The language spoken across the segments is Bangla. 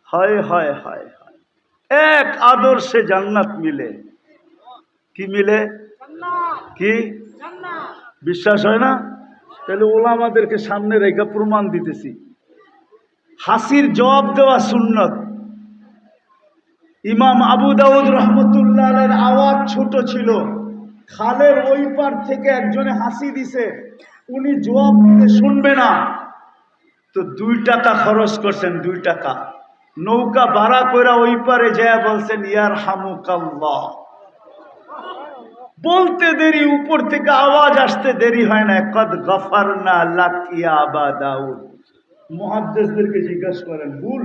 হায় হায় হায় হায়, এক আদর্শে জান্নাত মিলে। কি মিলে? কি বিশ্বাস হয় না? তাহলে ওলামাদেরকে সামনে রেখে প্রমাণ দিতেছি। হাসির জবাব দেওয়া সুন্নত। ইমাম আবু দাউদ রহমতুল্লাহ আলাইহির আওয়াজ ছোট ছিল, খালের ওই পার থেকে একজনে হাসি দিছে, উনি জবাব দিতে শুনবে না, তো 2 টাকা খরচ করছেন, 2 টাকা নৌকা ভাড়া করে ওই পারে যায় বলছেন ইয়ারহামুকাল্লাহ। বলতে দেরি, উপর থেকে আওয়াজ আসতে দেরি হয় না, কদ গফারনা লাক ইয়া আবা দাউদ। মুহাদ্দিসদেরকে জিজ্ঞাসা করেন, ভুল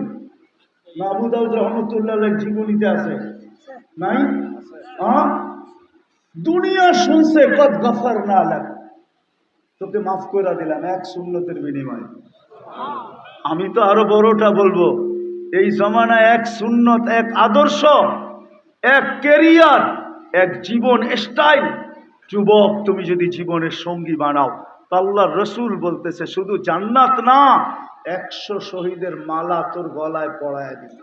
না আবু দাউদ রহমতুল্লাহ আলাইহির জীবনীতে আছে? নাই? দুনিয়া শুনছে কদ গফারনা লাক, তোকে মাফ করে দিলাম এক সুন্নতের বিনিময়ে। আমি তো আরো বড়টা বলবো, এই জমানায় এক সুন্নত, এক আদর্শ, এক ক্যারিয়ার, এক জীবন স্টাইল, যুবক তুমি যদি জীবনের সঙ্গী বানাও, আল্লাহর রসুল বলতেছে শুধু জান্নাত না, 100 শহীদের মালা তোর গলায় পরায় দিবে।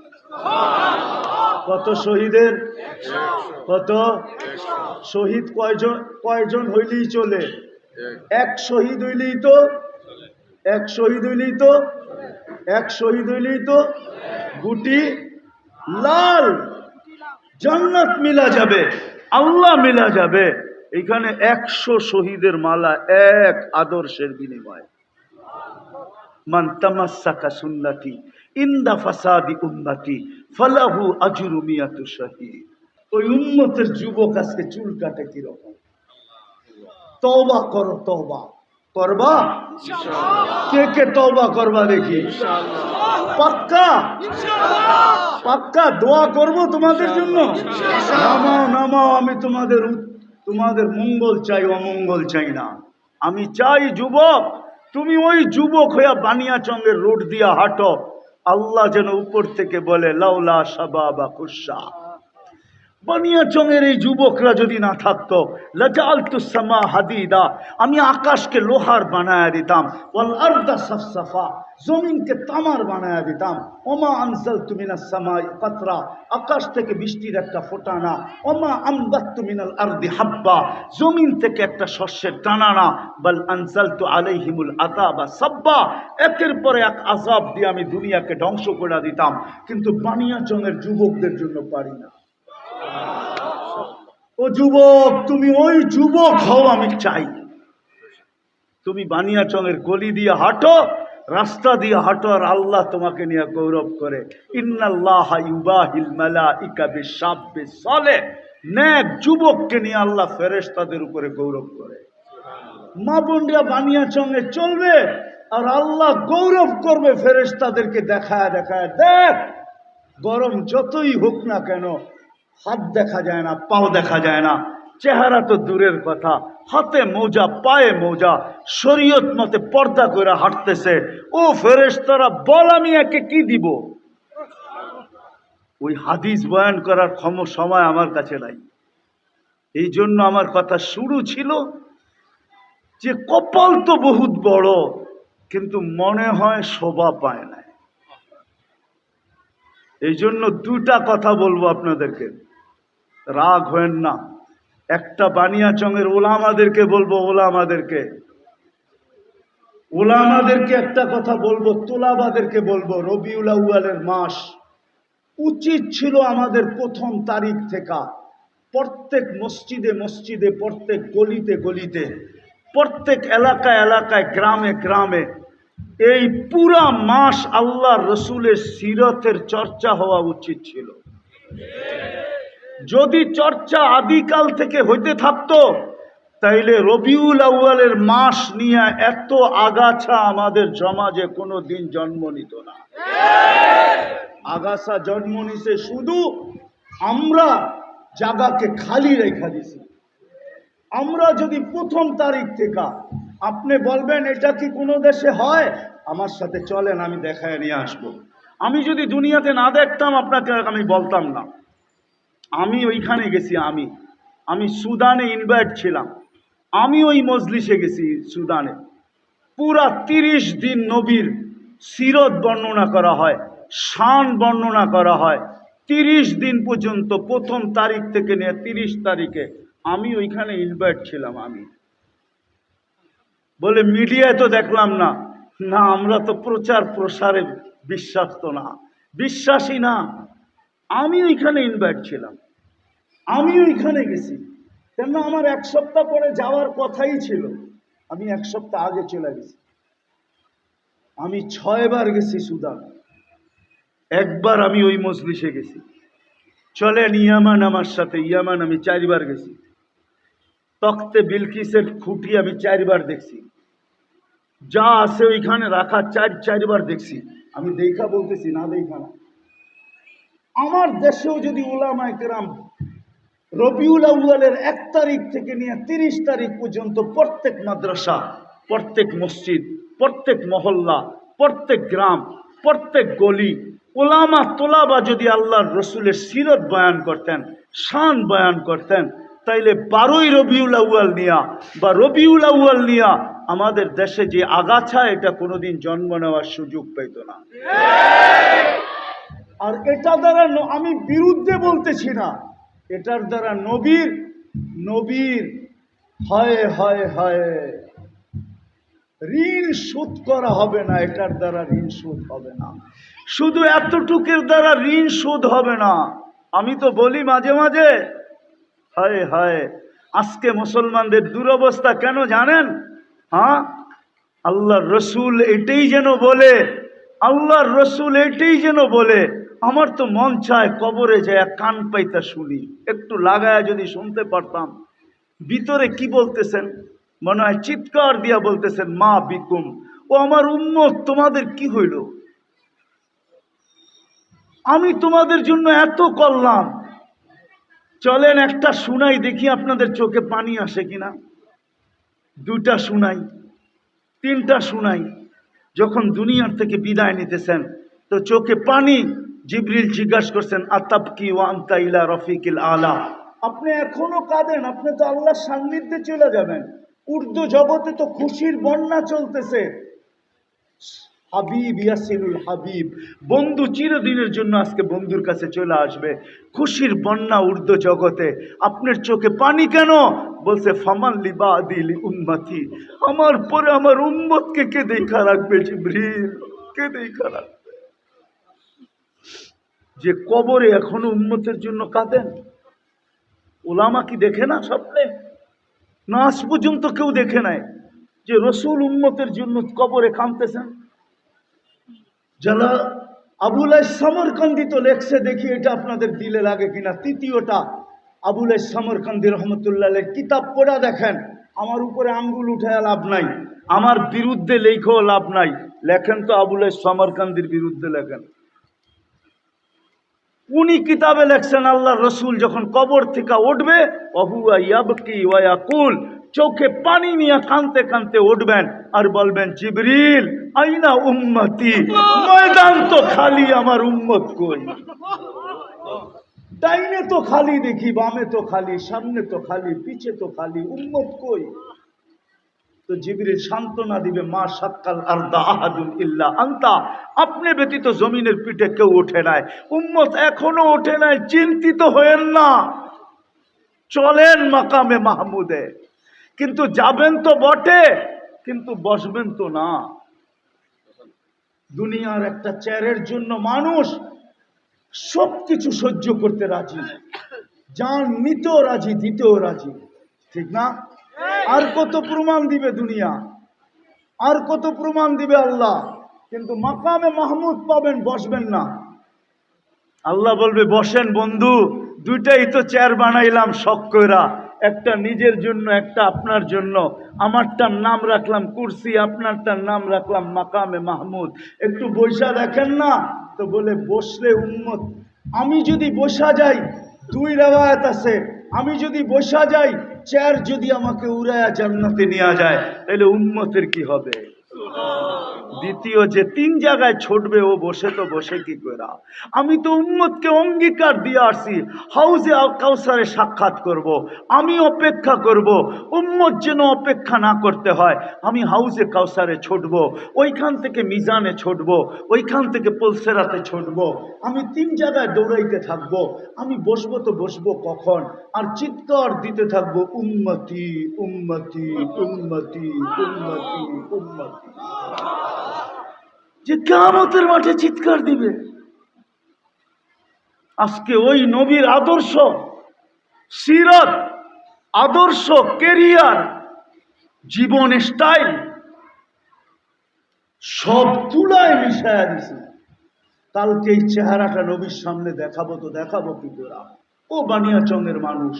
কত শহীদের? কত শহীদ? কয়জন হইলেই চলে? এক শহীদ হইলেই তো, এক শহীদ হইলেই তো, এক শহীদ হইলেই তো গুটি লাল, জান্নাত মিলা যাবে, আল্লাহ মিলা যাবে। এখানে 100 শহীদের মালা এক আদর্শের বিনিময়ে। মান তামাসসাকা সুন্নতি ইনদা ফাসাদি উম্মতি ফালাহু আজরু মিয়াতু শহীদ। ওই উম্মতের যুবক আজকে চুল কাটে কিরকম? তওবা করো, তওবা করবা? কে কে তওবা করবা দেখি? পাক্কা? পাক্কা দোয়া করব তোমাদের জন্য। নামাও নামাও, আমি তোমাদের মঙ্গল চাই, অমঙ্গল চাই না। আমি চাই যুবক তুমি ওই যুবক হইয়া বানিয়াচঙ্গের রোড দিয়া হাঁটো, আল্লাহ যেন উপর থেকে বলে লাউলা শাবাবা কুশা। বানিয়াচঙ্গের এই যুবকরা যদি না থাকতো, লাজালতুস সামা হাদিদা, আমি আকাশকে লোহার বানায়া দিতাম, ওয়াল আরদা সাফসাফা, জমিনকে তামার বানায়া দিতাম, ওমা আনজালতু মিনাস সামাই কাতরা, আকাশ থেকে বৃষ্টির একটা ফোঁটা না, ওমা আমবাততু মিনাল আরদি হাব্বা, জমিন থেকে একটা শস্যের দানা না, বাল আনজালতু আলাইহিমুল আযাবা সাব্বা, একের পর এক আযাব দিয়ে আমি দুনিয়াকে ধ্বংস করে দিতাম। কিন্তু বানিয়াচঙ্গের যুবকদের জন্য পারি না। ও যুবক, তুমি ওই যুবক হও, আমি চাই। তুমি বানিয়াচঙ্গের গলি দিয়ে হাঁটো, রাস্তা দিয়ে হাঁটো, আর আল্লাহ তোমাকে নিয়ে গৌরব করে। ইন্নাল্লাহা ইউবাহিল মালাইকা বিশাব্বি সালেহ, নেক যুবককে নিয়ে আল্লাহ ফেরেশতাদের উপরে গৌরব করে। মা বোনরা বানিয়াচঙ্গে চলবে আর আল্লাহ গৌরব করবে ফেরেশতাদেরকে দেখায় দেখায়, দেখ গরম যতই হোক না কেন, হাত দেখা যায় না, পাও দেখা যায় না, চেহারা তো দূরের কথা, হাতে মোজা, পায়ে মোজা, শরীয়ত মতে পর্দা করে হাঁটতেছে। ও ফেরেশতারা বল আমি একে কি দিব? ওই হাদিস বয়ান করার সময় আমার কাছে নাই। এই জন্য আমার কথা শুরু ছিল যে কপাল তো বহুত বড়, কিন্তু মনে হয় শোভা পায় না। এই জন্য 2টা কথা বলবো আপনাদেরকে, রাগ হয়েন না। একটা বানিয়াচঙ্গের ওলামাদেরকে বলবো, ওলামাদেরকে একটা কথা বলবো, তোলাবাদেরকে বলবো, রবিউল আউয়ালের মাস, উচিত ছিল আমাদের 1 তারিখ থেকে প্রত্যেক মসজিদে মসজিদে, প্রত্যেক গলিতে গলিতে, প্রত্যেক এলাকায় এলাকায়, গ্রামে গ্রামে এই পুরা মাস আল্লাহ রসুলের সিরতের চর্চা হওয়া উচিত ছিল। যদি চর্চা আদিকাল থেকে হইতে থাকতো, তাইলে রবিউল আউয়ালের মাস নিয়ে এত আগাছা আমাদের সমাজে কোনো দিন জন্ম নিত না। আগাছা জন্ম নিছে শুধু আমরা জায়গাকে খালি রেখা দিছি। আমরা যদি 1 তারিখ থেকে, আপনি বলবেন এটা কি কোনো দেশে হয়? আমার সাথে চলেন, আমি দেখায় নিয়ে আসবো। আমি যদি দুনিয়াতে না দেখতাম আপনাকে আমি বলতাম না। আমি ওইখানে গেছি, আমি সুদানে ইনভাইট ছিলাম, আমি ওই মজলিসে গেছি সুদানে। পুরা 30 দিন নবীর সিরত বর্ণনা করা হয়, শান বর্ণনা করা হয়। 30 দিন পর্যন্ত, প্রথম তারিখ থেকে নিয়ে 30 তারিখে আমি ওইখানে ইনভাইট ছিলাম। আমি বলে মিডিয়ায় তো দেখলাম না। না, আমরা তো প্রচার প্রসারে বিশ্বাস তো না, বিশ্বাসী না। আমি ওইখানে ইনভাইট ছিলাম, আমি ওইখানে গেছি। কেন, আমার 1 সপ্তাহ পরে যাওয়ার কথাই ছিল, আমি 1 সপ্তাহ আগে চলে গেছি। আমি 6 বার গেছি সুদান, একবার আমি ওই মজলিসে গেছি। চলেন ইয়ামান আমার সাথে, ইয়ামান আমি 4 বার গেছি। তখতে বিলকিসের খুঁটি আমি 4 বার দেখছি, যা আছে ওইখানে রাখা 4 বার দেখছি। আমি দেখা বলতেছি, না দেখা না। আমার দেশেও যদি উলামায়ে কেরাম রবিউল আউয়ালের 1 তারিখ থেকে নিয়ে 30 তারিখ পর্যন্ত প্রত্যেক মাদ্রাসা, প্রত্যেক মসজিদ, প্রত্যেক মহল্লা, প্রত্যেক গ্রাম, প্রত্যেক গলি ওলামা তোলাবা যদি আল্লাহর রসুলের সিরত বয়ান করতেন, শান বয়ান করতেন, তাইলে 12ই রবিউল আউয়াল নিয়া বা রবিউল আউয়াল নিয়া আমাদের দেশে যে আগাছা, এটা কোনোদিন জন্ম নেওয়ার সুযোগ পেত না। আর এটা দ্বারা আমি বিরুদ্ধে বলতেছি না, এটার দ্বারা নবীর হয় হয় হয় ঋণ শোধ করা হবে না। এটার দ্বারা ঋণ শোধ হবে না, শুধু এতটুকুর দ্বারা ঋণ শোধ হবে না। আমি তো বলি মাঝে মাঝে, হায় হায় আজকে মুসলমানদের দুরবস্থা কেন জানেন? হ্যাঁ, আল্লাহর রসুল এটাই যেন বলে, আল্লাহর রসুল এটাই যেন বলে। আমার তো মন চায় কবরে যায় কান পাইতা শুনি, একটু লাগায় যদি শুনতে পারতাম ভিতরে কি বলতেছেন। মনে হয় চিৎকার দিয়া বলতেছেন, মা বিকুম, ও আমার উম্মত, তোমাদের কি হইল? আমি তোমাদের জন্য এত করলাম। চলেন একটা শুনাই দেখি, আপনাদের চোখে পানি আসে কিনা। 2টা শুনাই, 3টা শুনাই। যখন দুনিয়ার থেকে বিদায় নিতেছেন তো চোখে পানি। জিবরিল জিজ্ঞাসা করছেন, আতাবকি ওয়া আনতা ইলা রফিকিল আলা, আপনি এখনো কাঁদেন? আপনি তো আল্লাহর সান্নিধ্যে চলে যাবেন। উর্দু জগতে তো খুশির বন্যা চলতেছে। হাবিব ইয়াসিনুল হাবিব, বন্ধু চিরদিনের জন্য আজকে বন্ধুর কাছে চলে আসবে। খুশির বন্যা উর্দু জগতে, আপনার চোখে পানি কেন? বলছে, ফামান লিবাদি লি উম্মতি, আমার পরে আমার উম্মতকে কে দেখা রাখবে? জিবরিল, কে দেখা রাখবে? যে কবরে এখনো উম্মতের জন্য কাঁদেন, ওলামা কি দেখে না স্বপ্নে? না, আজ পর্যন্ত কেউ দেখে নাই যে রসুল উম্মতের জন্য কবরে কাঁদতেছেন। যারা আবুল সমরকান্দি তো লেখছে, দেখি এটা আপনাদের দিলে লাগে কিনা। 3য়টা আবুল সমরকান্দি রহমতুল্লাহ কিতাব পড়া দেখেন। আমার উপরে আঙ্গুল উঠায় লাভ নাই, আমার বিরুদ্ধে লেখেও লাভ নাই। লেখেন তো আবুল সমরকান্দির বিরুদ্ধে লেখেন। উনি কিতাবে লেখছেন, আল্লাহ রসুল যখন কবর থেকে উঠবে, ওহুয়া ইয়াবকি ওয়া ইয়াকুল, চোখে পানি নিয়ে কাঁদতে কাঁদতে উঠবেন আর বলবেন, জিবরিল আইনা উম্মতি, ময়দান তো খালি, আমার উম্মত কই? ডাইনে তো খালি দেখি, বামে তো খালি, সামনে তো খালি, পিছে তো খালি, উম্মত কই? তো জিবরিল সান্ত্বনা দিবে, মা সাক্কাল আরদা আহাদুন ইল্লা আনতা, আপনি ব্যতীত জমিনের পিঠে কেউ ওঠে নাই, উম্মত এখনো ওঠে নাই, চিন্তিত হয়েন না, চলেন মাকামে মাহমুদে। কিন্তু যাবেন তো বটে, কিন্তু বসবেন তো না। দুনিয়ার একটা চেয়ারের জন্য মানুষ সবকিছু সহ্য করতে রাজি, জান নিতেও রাজি, দিতেও রাজি, ঠিক না? আর কত প্রমাণ দিবে দুনিয়া, আর কত প্রমাণ দিবে আল্লাহ। কিন্তু মাকামে মাহমুদ পাবেন, বসবেন না। আল্লাহ বলবে, বসেন বন্ধু, 2টাই তো চেয়ার বানাইলাম শখ কইরা, একটা নিজের জন্য, একটা আপনার জন্য। আমারটার নাম রাখলাম কুরসি, আপনারটার নাম রাখলাম মাকামে মাহমুদ। একটু বৈশা দেখেন না। তো বলে, বসলে উম্মত, আমি যদি বসা যাই, 2 রেওয়ায়াত আছে, আমি যদি বসা যাই, চেয়ার যদি আমাকে উড়ায়া জান্নাতে নিয়ে যায়, তাহলে উম্মতের কি হবে? দ্বিতীয় যে 3 জায়গায় ছুটবে ও বসে কি করা। আমি তো উম্মতকে অঙ্গীকার দিয়ে আসছি হাউজে কাউসারে সাক্ষাৎ করব। আমি অপেক্ষা করব, উম্মত যেন অপেক্ষা না করতে হয়। আমি হাউজে কাউসারে ছুটব, ওইখান থেকে মিজানে ছুটব, ওইখান থেকে পুলসেরাতে ছুটব। আমি 3 জায়গায় দৌড়াইতে থাকব। আমি বসবো তো বসবো কখন, আর চিৎকার দিতে থাকবো উম্মতি উম্মতি উম্মতি উম্মতি উম্মতি। যে কিয়ামতের মাঠে চিৎকার দিবে। আজকে ওই নবীর আদর্শ, সিরাত, আদর্শ, কেরিয়ার, জীবন স্টাইল সব তুলায় মিশায়া দিছে। কালকে এই চেহারাটা নবীর সামনে দেখাবো তো দেখাবো কি করে। ও বানিয়াচংয়ের মানুষ,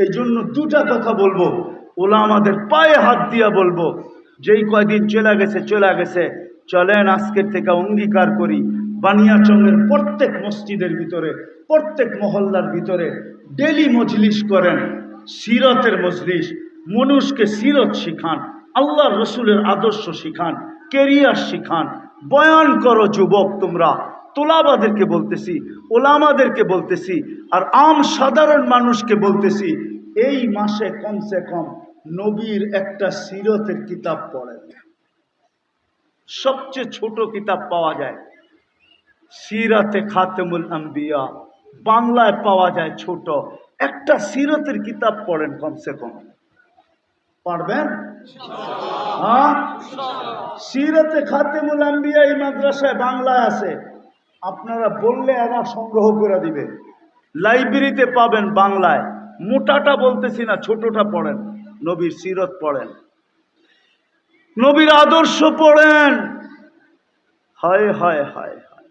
এই জন্য 2টা কথা বলবো, ওলা আমাদের পায়ে হাত দিয়া বলবো, যেই কয়দিন চলে গেছে, চলেন আজকের থেকে অঙ্গীকার করি বানিয়াচংয়ের প্রত্যেক মসজিদের ভিতরে, প্রত্যেক মহল্লার ভিতরে ডেলি মজলিস করেন, সিরতের মজলিস। মানুষকে সিরত শিখান, আল্লাহ রসুলের আদর্শ শিখান, কেরিয়ার শিখান, বয়ান করো। যুবক তোমরা, তোলাবাদেরকে বলতেছি, ওলামাদেরকে বলতেছি, আর আম সাধারণ মানুষকে বলতেছি, এই মাসে কমসে কম নবীর একটা সিরতের কিতাব পড়েন। সবচেয়ে ছোট কিতাব পাওয়া যায় সিরাতে খাতেমুল আম্বিয়া, বাংলায় পাওয়া যায় ছোট। একটা সিরতের কিতাব পড়েন কমসে কম। পারবেন? হ্যাঁ, সিরাতে খাতেমুল আম্বিয়া এই মাদ্রাসায় বাংলায় আছে। আপনারা বললে এরা সংগ্রহ করে দিবে। লাইব্রেরিতে পাবেন বাংলায়। মোটাটা বলতেছি না, ছোটটা পড়েন। নবীর সিরত পড়েন, নবীর আদর্শ পড়েন। হায় হায় হায় হায়,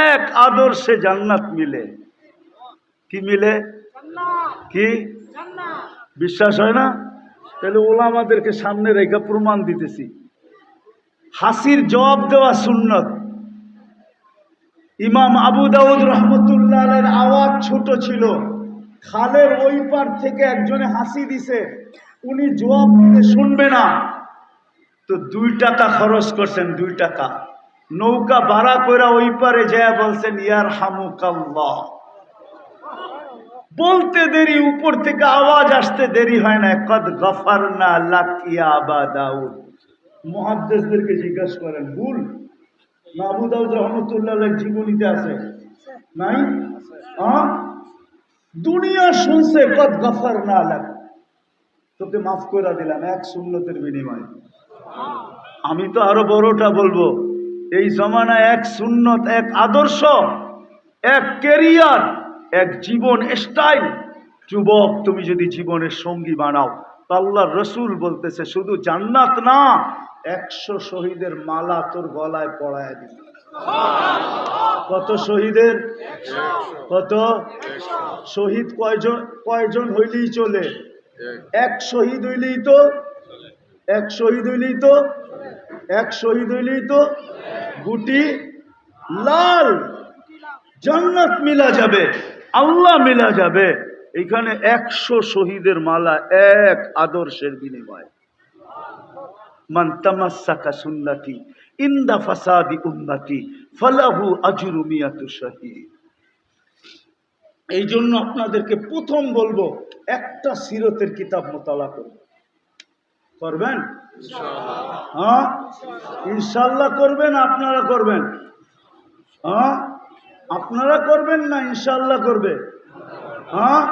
এক আদর্শে জান্নাত মিলে। কি মিলে? কি বিশ্বাস হয় না? তাহলে ওলামাদেরকে সামনে রেখে প্রমাণ দিতেছি। হাসির জবাব দেওয়া সুন্নত। ইমাম আবু দাউদ রহমতুল্লাহ আলাইহির আওয়াজ ছোট ছিল, খালের ওই পার থেকে একজনে হাসি দিছে, উনি জবাব দিতে শুনবে না, তো 2 টাকা খরচ করছেন। 2 টাকা নৌকা ভাড়া করে ওই পারে যায় বলছেন ইয়ারহামুকাল্লাহ। বলতে দেরি, উপর থেকে আওয়াজ আসতে দেরি হয় না। কদ গফারনা লাক ইয়া আবা দাউদ। মুহাদ্দিসদেরকে জিজ্ঞাসা করেন, ভুল না আবু দাউদ রহমতুল্লাহ আলাইহির জীবনীতে আছে? নাই? হ্যাঁ, দুনিয়া শুনছে কদ গফারনা লাক, তোকে মাফ করে দিলাম এক সুন্নতের বিনিময়ে। আমি তো আরো বড়টা বলবো, এই জমানায় এক সুন্নত, এক আদর্শ, এক কেরিয়ার, এক জীবন স্টাইল। যুবক, তুমি যদি জীবনের সঙ্গী বানাও, আল্লাহর রসুল বলতেছে শুধু জান্নাত না, 100 শহীদের মালা তোর গলায় পড়ায় দিবে। কত শহীদের? কত শহীদ? কয়জন হইলেই চলে? 1 শহীদ হইলেই তো, 1 শহীদ হইলেই তো, 1 শহীদ হইলেই তো গুটি লাল। জান্নাত মিলা যাবে, আল্লাহ মিলা যাবে। এখানে 100 শহীদের মালা এক আদর্শের বিনিময়ে। মান তামাসসাকা সুন্নতি ইনদা ফাসাদি উম্মতি ফালাহু আজরু মিয়াতু শহীদ। এই জন্য আপনাদেরকে প্রথম বলবো, একটা সিরতের কিতাব মোতালা করবেন। করবেন? হ্যাঁ, ইনশাল্লাহ করবেন। আপনারা করবেন? হ্যাঁ, আপনারা করবেন না ইনশাল্লাহ করবে? হ্যাঁ,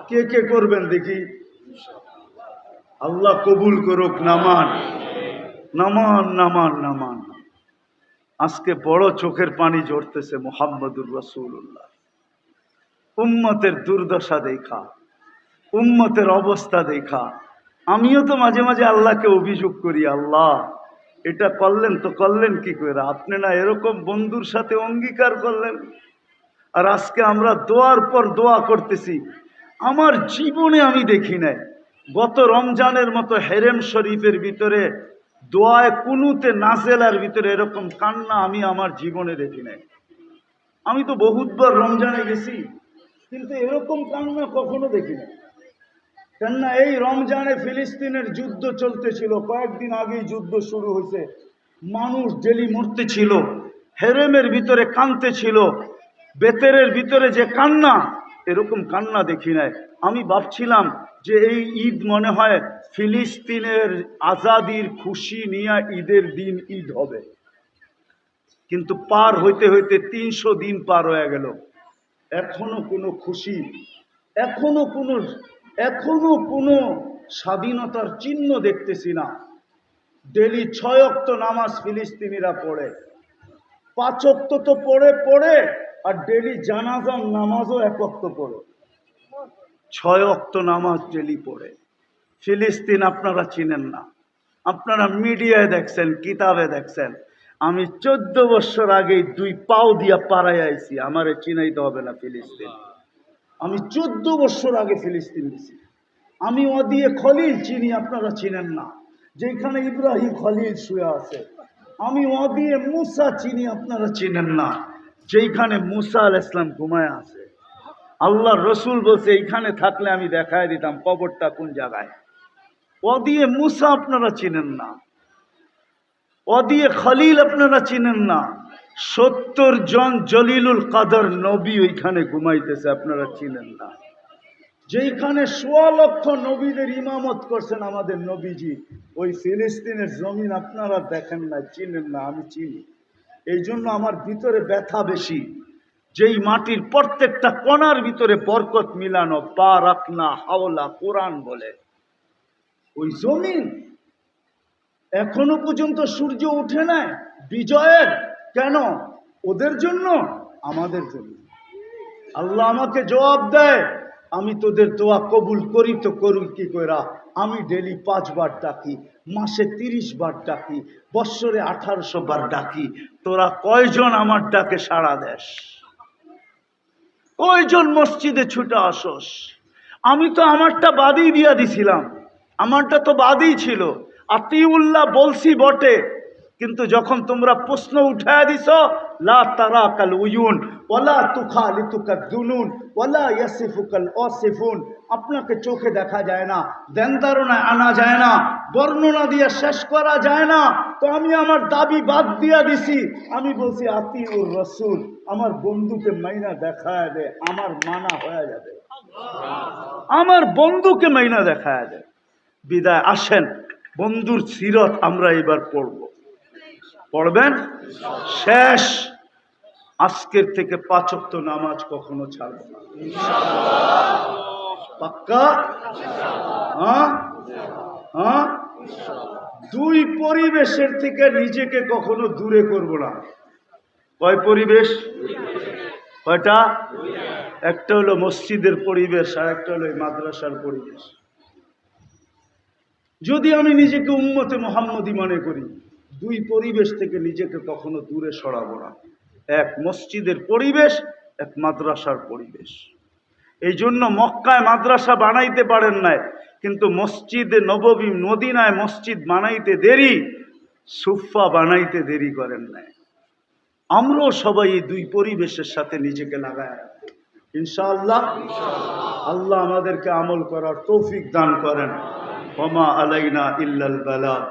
কে কে করবেন দেখি? আল্লাহ কবুল করুক। নামান নামান নামান নামান। আজকে বড় চোখের পানি ঝরতেছে মুহাম্মদুর রাসূলুল্লাহ। উম্মতের দুর্দশা দেখা, উম্মতের অবস্থা দেখা আমিও তো মাঝে মাঝে আল্লাহকে অভিযোগ করি, আল্লাহ এটা করলেন তো করলেন কি করে? আপনি না এরকম বন্ধুর সাথে অঙ্গীকার করলেন, আর আজকে আমরা দোয়ার পর দোয়া করতেছি। আমার জীবনে আমি দেখি নাই গত রমজানের মতো হেরেম শরীফের ভিতরে দোয়ায় কুনুতে নাজেলার ভিতরে এরকম কান্না আমি আমার জীবনে দেখি নাই। আমি তো বহুতবার রমজানে গেছি, কিন্তু এরকম কান্না কখনো দেখি না। কেননা এই রমজানে ফিলিস্তিনের যুদ্ধ চলতেছিল, কয়েকদিন আগেই যুদ্ধ শুরু হয়েছে। মানুষ ডেলি মরতেছিল, হেরেমের ভিতরে কাঁদতেছিল, বেতেরের ভিতরে যে কান্না, এরকম কান্না দেখি নাই। আমি ভাবছিলাম যে এই ঈদ মনে হয় ফিলিস্তিনের আজাদির খুশি নিয়ে ঈদের দিন ঈদ হবে, কিন্তু পার হইতে হইতে 300 দিন পার হয়ে গেল, এখনো কোনো খুশি, এখনো কোনো স্বাধীনতার চিহ্ন দেখতেছি না। ডেলি 6 ওয়াক্ত নামাজ ফিলিস্তিনিরা পড়ে, 5 ওয়াক্ত তো পড়ে, আর ডেলি জানাজার নামাজও 1 ওয়াক্ত পড়ে, 6 ওয়াক্ত নামাজ ডেলি পড়ে। ফিলিস্তিন আপনারা চিনেন না, আপনারা মিডিয়ায় দেখছেন, কিতাবে দেখছেন। আমি 14 বছর আগে 2 পাও দিয়া পাড়ায় আইছি, আমারে চিনাইতে হবে না ফিলিস্তিন। আমি 14 বছর আগে ফিলিস্তিন গেছি। আমি ওয়াদিয়ে খলিল চিনি, আপনারা চিনেন না, যেখানে ইব্রাহিম খলিল শুয়ে আছে। আমি ওয়াদিয়ে মুসা চিনি, আপনারা চিনেন না, যেখানে মুসা আলাইহিস সালাম ঘুমায় আছে। আল্লাহ রসুল বলছে এইখানে থাকলে আমি দেখায় দিতাম কবরটা কোন জায়গায়। ওয়াদিয়ে মুসা আপনারা চিনেন না, ওয়াদিয়ে খলিল আপনারা চিনেন না। 70 জন জলিলুল কাদর নবী ওইখানে ঘুমাইতেছে, আপনারা চিনেন না। যেখানে 1.25 লক্ষ নবীদের ইমামত করছেন আমাদের নবীজি, ওই ফিলিস্তিনের জমিন আপনারা দেখেন না, চিনেন না, আমি চিনি। এই জন্য আমার ভিতরে ব্যথা বেশি। যেই মাটির প্রত্যেকটা কণার ভিতরে বরকত মিলানো, বারাকনা হাওলা কোরআন বলে, ওই জমিন এখনো পর্যন্ত সূর্য উঠে নাই বিজয়ের। কেন? ওদের জন্য, আমাদের জন্য। আল্লাহ আমাকে জবাব দেয়, আমি তোদের দোয়া কবুল করি তো করুন কি কইরা। আমি ডেলি 5 বার ডাকি, মাসে 30 বার ডাকি, বৎসরে 1800 বার ডাকি। তোরা কয়জন আমার ডাকে সাড়া দেস? কয়জন মসজিদে ছুটে আসস? আমি তো আমারটা বাদই দিয়া দিছিলাম, আমারটা তো বাদই ছিল। আতিউল্লাহ বলছি বটে, কিন্তু যখন তোমরা প্রশ্ন উঠায় দিছ, লা তারাকাল উয়ুন ওয়ালা তুখালিতুকাদ দুনুন ওয়ালা ইয়াসিফুকাল আসিফুন, আপনাকে চোখে দেখা যায় না, ধ্যান ধারণায় আনা যায় না, বর্ণনা দিয়ে শেষ করা যায় না। তো আমি আমার দাবি বাদ দিয়া দিছি। আমি বলছি আতিউর রাসূল, আমার বন্ধুকে মাইনা দেখায় দে, আমার মানা হয়ে যাবে। আমার বন্ধুকে মাইনা দেখায় দে। বিদায়। আসেন বন্ধুর সিরত আমরা এবার পড়ব, পড়বেন? শেষ। আজকের থেকে 5 ওয়াক্ত নামাজ কখনো ছাড়ব না, পাক্কা? হ্যাঁ হ্যাঁ। 2 পরিবেশের থেকে নিজেকে কখনো দূরে করব না। কয় পরিবেশ? কয়টা? একটা হলো মসজিদের পরিবেশ, আর একটা হলো মাদ্রাসার পরিবেশ। যদি আমি নিজেকে উম্মতে মুহাম্মদী মনে করি, 2 পরিবেশ থেকে নিজেকে কখনো দূরে সরাবো না। এক মসজিদের পরিবেশ, এক মাদ্রাসার পরিবেশ। এই জন্য মক্কায় মাদ্রাসা বানাইতে পারেন নাই, কিন্তু মসজিদে নববী মদিনায় মসজিদ বানাইতে দেরি, সুফা বানাইতে দেরি করেন নাই। আমরাও সবাই এই 2 পরিবেশের সাথে নিজেকে লাগায় রাখবো ইনশাআল্লাহ। আল্লাহ আমাদেরকে আমল করার তৌফিক দান করেন। ওমা আলাইনা ইল্লাল বালাগ।